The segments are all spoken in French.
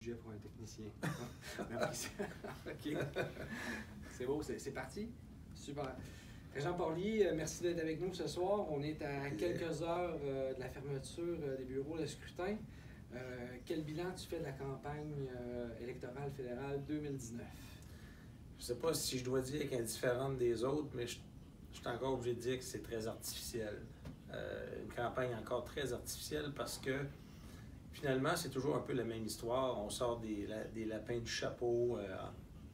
budget pour un technicien. OK. C'est beau, c'est parti. Super. Régent Porlier, merci d'être avec nous ce soir. On est à quelques heures de la fermeture des bureaux de scrutin. Quel bilan tu fais de la campagne électorale fédérale 2019? Je ne sais pas si je dois dire qu'elle est différente des autres, mais je suis encore obligé de dire que c'est très artificiel. Une campagne encore très artificielle parce que finalement, c'est toujours un peu la même histoire. On sort des lapins du chapeau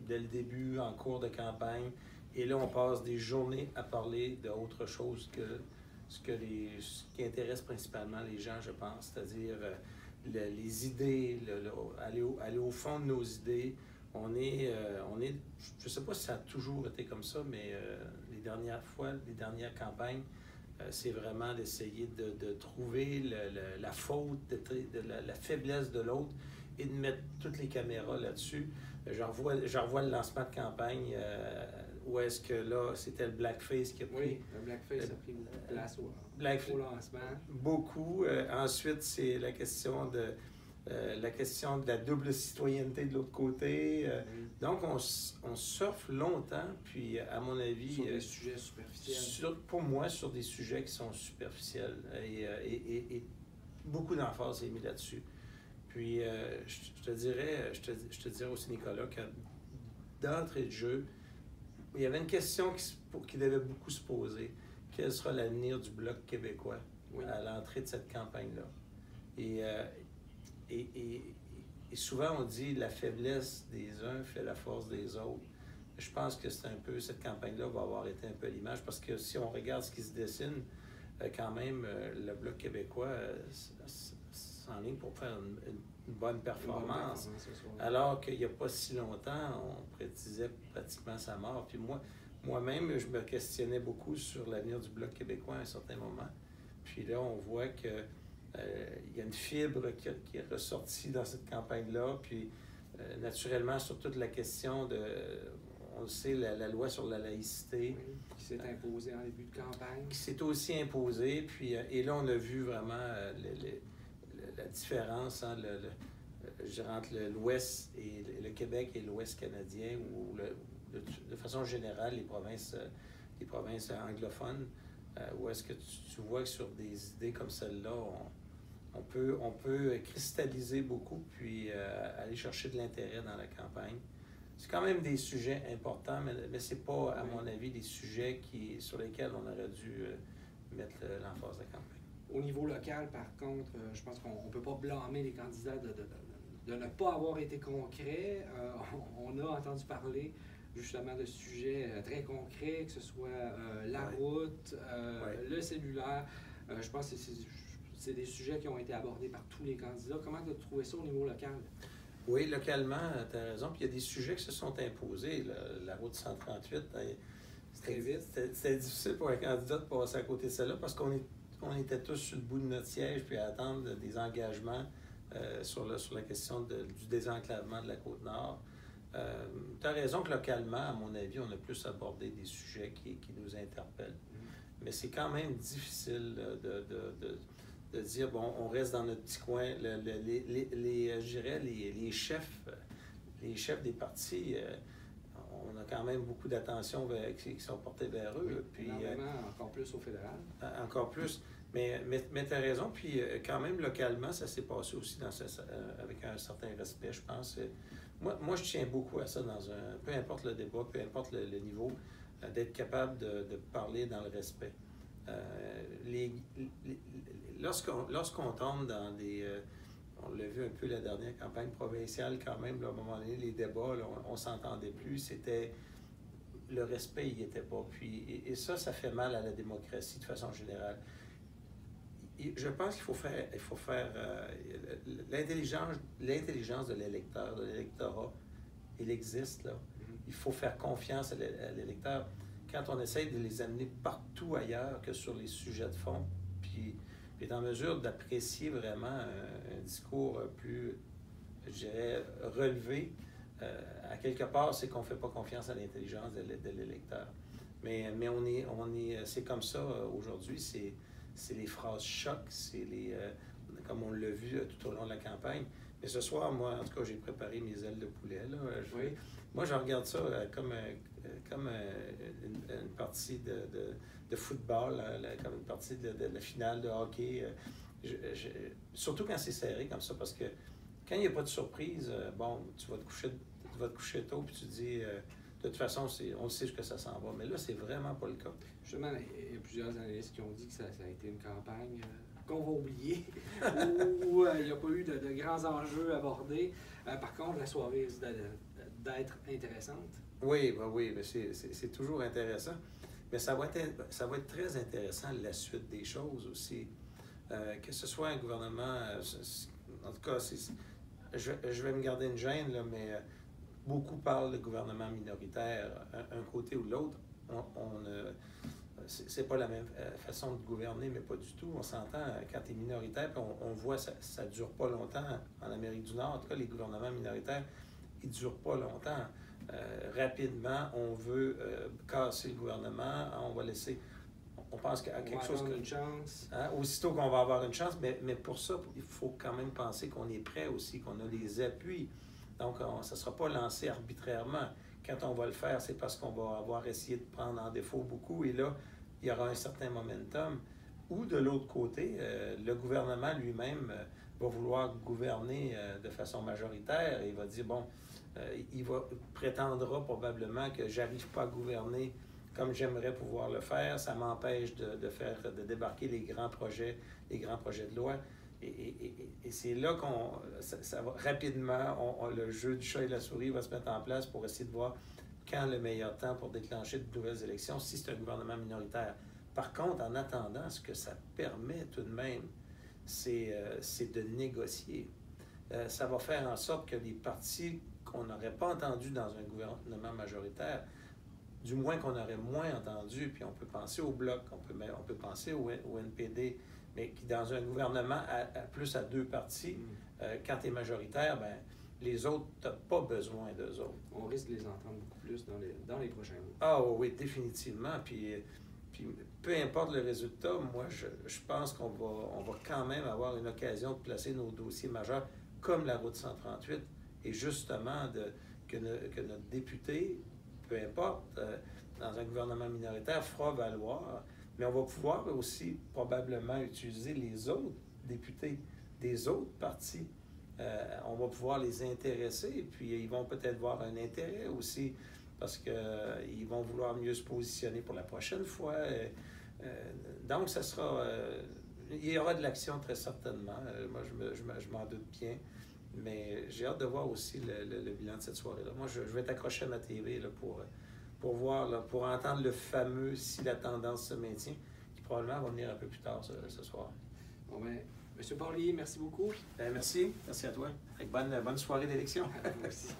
dès le début, en cours de campagne, et là, on passe des journées à parler d'autre chose que ce qui intéresse principalement les gens, je pense, c'est-à-dire les idées, aller au fond de nos idées. On est, je ne sais pas si ça a toujours été comme ça, mais les dernières campagnes, c'est vraiment d'essayer de trouver la faute, la faiblesse de l'autre et de mettre toutes les caméras là-dessus. J'en revois le lancement de campagne où est-ce que là, c'était le blackface qui a pris... Oui, le blackface a pris place au lancement. Beaucoup. Ensuite, c'est la question de la double citoyenneté de l'autre côté. Donc, on surfe longtemps, puis à mon avis... Sur des sujets superficiels. Pour moi, sur des sujets qui sont superficiels. Et beaucoup d'emphase est mis là-dessus. Puis, je te dirais aussi, Nicolas, que d'entrée de jeu, il y avait une question qui devait beaucoup se poser. Quel sera l'avenir du Bloc québécois à l'entrée de cette campagne-là? Et souvent, on dit la faiblesse des uns fait la force des autres. Je pense que c'est un peu, cette campagne-là va avoir été un peu l'image, parce que si on regarde ce qui se dessine, quand même, le Bloc québécois s'enligne pour faire une bonne performance. Alors qu'il n'y a pas si longtemps, on prédisait pratiquement sa mort. Puis moi-même, je me questionnais beaucoup sur l'avenir du Bloc québécois à un certain moment. Puis là, on voit que il y a une fibre qui est ressortie dans cette campagne-là. Puis naturellement, sur toute la question de, on le sait, la loi sur la laïcité. Oui, qui s'est imposée en début de campagne. Qui s'est aussi imposée. Puis, et là, on a vu vraiment la différence entre l'Ouest et le Québec et l'Ouest canadien, ou de façon générale, les provinces anglophones, où est-ce que tu vois que sur des idées comme celle-là, on peut cristalliser beaucoup, puis aller chercher de l'intérêt dans la campagne. C'est quand même des sujets importants, mais ce n'est pas, à mon avis, des sujets sur lesquels on aurait dû mettre l'emphase de la campagne. Au niveau local, par contre, je pense qu'on ne peut pas blâmer les candidats de ne pas avoir été concrets. On a entendu parler justement de sujets très concrets, que ce soit la route, le cellulaire. Je pense que c'est des sujets qui ont été abordés par tous les candidats. Comment tu as trouvé ça au niveau local? Oui, localement, tu as raison. Puis il y a des sujets qui se sont imposés. La route 138, c'était difficile pour un candidat de passer à côté de celle-là parce qu'on était tous sur le bout de notre siège puis à attendre des engagements sur la question du désenclavement de la Côte-Nord. Tu as raison que localement, à mon avis, on a plus abordé des sujets qui nous interpellent. Mais c'est quand même difficile de dire, bon, on reste dans notre petit coin. Je dirais, les chefs des partis, on a quand même beaucoup d'attention qui sont portées vers eux. Puis, encore plus au fédéral. Encore plus. Mais tu as raison. Puis quand même, localement, ça s'est passé aussi avec un certain respect, je pense. Moi, je tiens beaucoup à ça, peu importe le débat, peu importe le niveau, d'être capable de parler dans le respect. Lorsqu'on tombe dans des... on l'a vu un peu la dernière campagne provinciale quand même, là, à un moment donné, les débats, là, on ne s'entendait plus. C'était... Le respect, il n'y était pas. Puis, et ça fait mal à la démocratie de façon générale. Je pense qu'il faut faire l'intelligence de l'électeur, de l'électorat, il existe, là. Il faut faire confiance à l'électeur. Quand on essaie de les amener partout ailleurs que sur les sujets de fond, puis est en mesure d'apprécier vraiment un discours plus, je dirais, relevé, à quelque part, c'est qu'on ne fait pas confiance à l'intelligence de l'électeur. Mais c'est comme ça aujourd'hui, c'est les phrases chocs, comme on l'a vu tout au long de la campagne. Mais ce soir, moi, en tout cas, j'ai préparé mes ailes de poulet. Là. Oui. Moi, je regarde ça comme une partie de football, comme une partie de la finale de hockey. Surtout quand c'est serré comme ça, parce que quand il n'y a pas de surprise, bon, tu vas te coucher tôt, puis tu te dis, de toute façon, on sait ce que ça s'en va. Mais là, c'est vraiment pas le cas. Justement, il y a plusieurs analystes qui ont dit que ça a été une campagne qu'on va oublier, où il n'y a pas eu de grands enjeux abordés. Par contre, la soirée risque d'être intéressante. Oui, mais c'est toujours intéressant. Mais ça va être très intéressant la suite des choses aussi. Que ce soit un gouvernement, en tout cas, je vais me garder une gêne, là, mais beaucoup parlent de gouvernement minoritaire, un côté ou l'autre. C'est pas la même façon de gouverner, mais pas du tout. On s'entend quand tu es minoritaire, puis on voit ça ne dure pas longtemps. En Amérique du Nord, en tout cas, les gouvernements minoritaires, ils ne durent pas longtemps. Rapidement, on veut casser le gouvernement, on va laisser... On pense qu'à quelque chose... une chance. Aussitôt qu'on va avoir une chance, mais pour ça, il faut quand même penser qu'on est prêt aussi, qu'on a les appuis. Donc, ça ne sera pas lancé arbitrairement. Quand on va le faire, c'est parce qu'on va avoir essayé de prendre en défaut beaucoup, et là, il y aura un certain momentum. Ou de l'autre côté, le gouvernement lui-même va vouloir gouverner de façon majoritaire, et il va dire, bon, prétendra probablement que j'arrive pas à gouverner comme j'aimerais pouvoir le faire, ça m'empêche de débarquer les grands projets de loi. Et c'est là ça va rapidement, le jeu du chat et de la souris va se mettre en place pour essayer de voir quand le meilleur temps pour déclencher de nouvelles élections, si c'est un gouvernement minoritaire. Par contre, en attendant, ce que ça permet tout de même, c'est de négocier. Ça va faire en sorte que les partis qu'on n'aurait pas entendus dans un gouvernement majoritaire, du moins qu'on aurait moins entendu, puis on peut penser au Bloc, on peut penser au NPD, mais qui dans un gouvernement plus à deux partis, quand tu es majoritaire, ben, les autres, tu n'as pas besoin d'eux autres. On risque de les entendre beaucoup plus dans les prochains mois. Ah oui, définitivement. Puis peu importe le résultat, moi, je pense qu'on va quand même avoir une occasion de placer nos dossiers majeurs comme la route 138, et justement que notre député, peu importe, dans un gouvernement minoritaire, fera valoir, mais on va pouvoir aussi probablement utiliser les autres députés des autres partis. On va pouvoir les intéresser, puis ils vont peut-être voir un intérêt aussi, parce qu'ils vont vouloir mieux se positionner pour la prochaine fois. Donc, ça sera... il y aura de l'action très certainement. Moi, je m'en doute bien. Mais j'ai hâte de voir aussi le bilan de cette soirée-là. Moi, je vais être accroché à ma TV là, pour voir, là, pour entendre le fameux « si la tendance se maintient », qui probablement va venir un peu plus tard ce soir. Bon, bien, M. Pauli, merci beaucoup. Merci à toi. Bonne soirée d'élection. Merci.